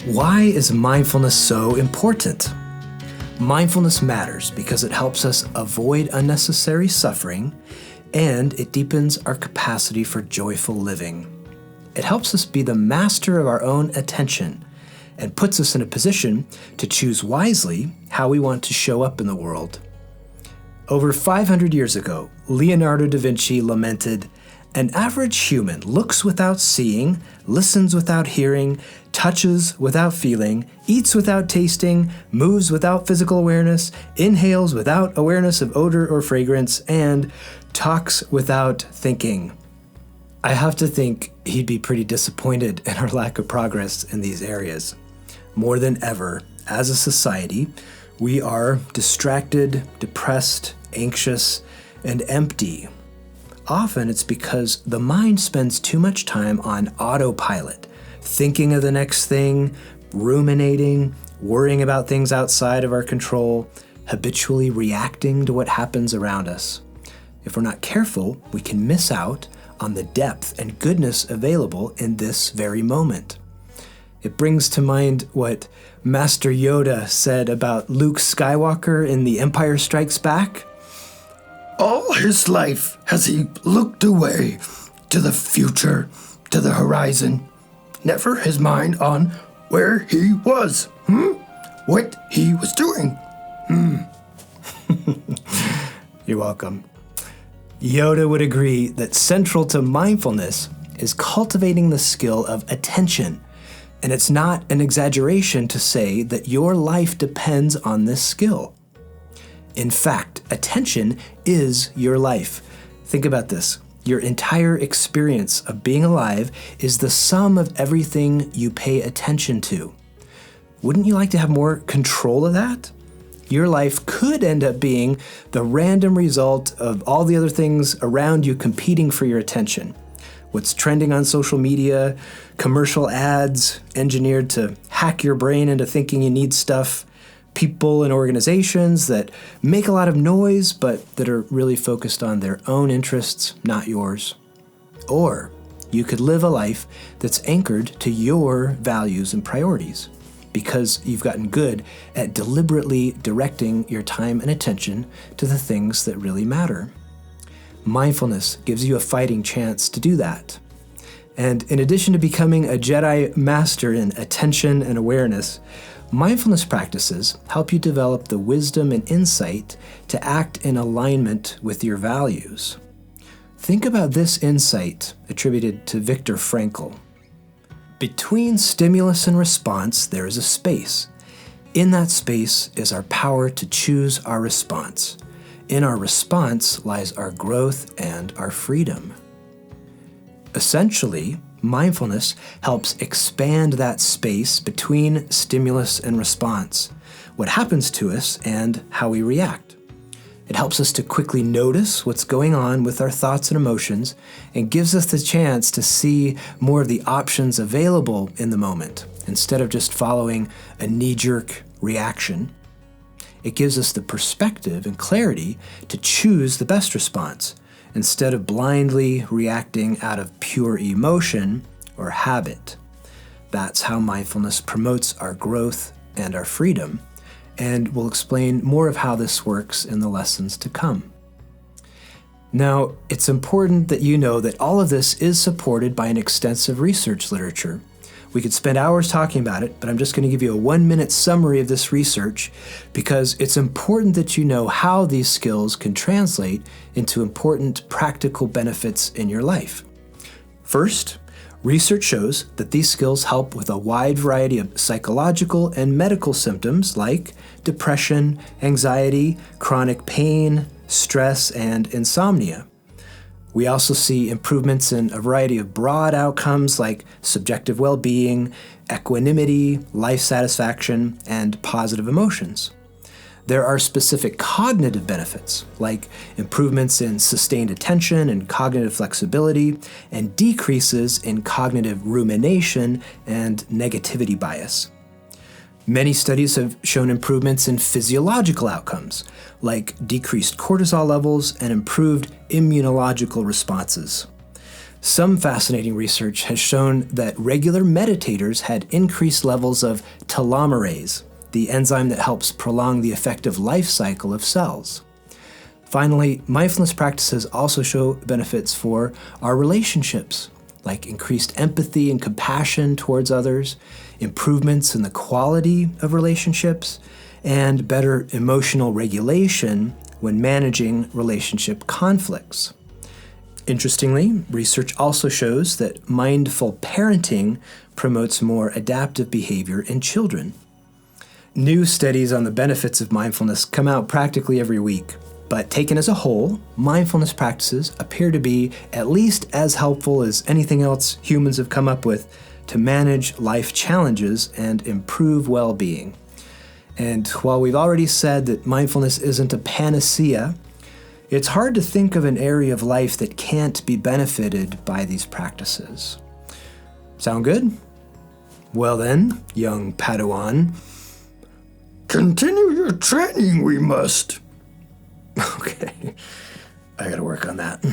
Why is mindfulness so important? Mindfulness matters because it helps us avoid unnecessary suffering and it deepens our capacity for joyful living. It helps us be the master of our own attention and puts us in a position to choose wisely how we want to show up in the world. Over 500 years ago, Leonardo da Vinci lamented, "An average human looks without seeing, listens without hearing, touches without feeling, eats without tasting, moves without physical awareness, inhales without awareness of odor or fragrance, and talks without thinking." I have to think he'd be pretty disappointed in our lack of progress in these areas. More than ever, as a society, we are distracted, depressed, anxious, and empty. Often it's because the mind spends too much time on autopilot, thinking of the next thing, ruminating, worrying about things outside of our control, habitually reacting to what happens around us. If we're not careful, we can miss out on the depth and goodness available in this very moment. It brings to mind what Master Yoda said about Luke Skywalker in The Empire Strikes Back. "All his life has he looked away to the future, to the horizon, never his mind on where he was, what he was doing." You're welcome. Yoda would agree that central to mindfulness is cultivating the skill of attention, and it's not an exaggeration to say that your life depends on this skill. In fact, attention is your life. Think about this. Your entire experience of being alive is the sum of everything you pay attention to. Wouldn't you like to have more control of that? Your life could end up being the random result of all the other things around you competing for your attention. What's trending on social media, commercial ads engineered to hack your brain into thinking you need stuff, people and organizations that make a lot of noise but that are really focused on their own interests, not yours. Or you could live a life that's anchored to your values and priorities because you've gotten good at deliberately directing your time and attention to the things that really matter. Mindfulness gives you a fighting chance to do that. And in addition to becoming a Jedi master in attention and awareness, mindfulness practices help you develop the wisdom and insight to act in alignment with your values. Think about this insight attributed to Viktor Frankl. Between stimulus and response, there is a space. In that space is our power to choose our response. In our response lies our growth and our freedom. Essentially, mindfulness helps expand that space between stimulus and response, what happens to us and how we react. It helps us to quickly notice what's going on with our thoughts and emotions and gives us the chance to see more of the options available in the moment instead of just following a knee-jerk reaction. It gives us the perspective and clarity to choose the best response instead of blindly reacting out of pure emotion or habit. That's how mindfulness promotes our growth and our freedom, and we'll explain more of how this works in the lessons to come. Now, it's important that you know that all of this is supported by an extensive research literature. We could spend hours talking about it, but I'm just going to give you a 1-minute summary of this research because it's important that you know how these skills can translate into important practical benefits in your life. First, research shows that these skills help with a wide variety of psychological and medical symptoms like depression, anxiety, chronic pain, stress, and insomnia. We also see improvements in a variety of broad outcomes like subjective well-being, equanimity, life satisfaction, and positive emotions. There are specific cognitive benefits like improvements in sustained attention and cognitive flexibility, and decreases in cognitive rumination and negativity bias. Many studies have shown improvements in physiological outcomes, like decreased cortisol levels and improved immunological responses. Some fascinating research has shown that regular meditators had increased levels of telomerase, the enzyme that helps prolong the effective life cycle of cells. Finally, mindfulness practices also show benefits for our relationships, like increased empathy and compassion towards others, improvements in the quality of relationships, and better emotional regulation when managing relationship conflicts. Interestingly, research also shows that mindful parenting promotes more adaptive behavior in children. New studies on the benefits of mindfulness come out practically every week, but taken as a whole, mindfulness practices appear to be at least as helpful as anything else humans have come up with to manage life challenges and improve well-being. And while we've already said that mindfulness isn't a panacea, it's hard to think of an area of life that can't be benefited by these practices. Sound good? Well then, young Padawan. Continue your training, we must. Okay, I gotta work on that.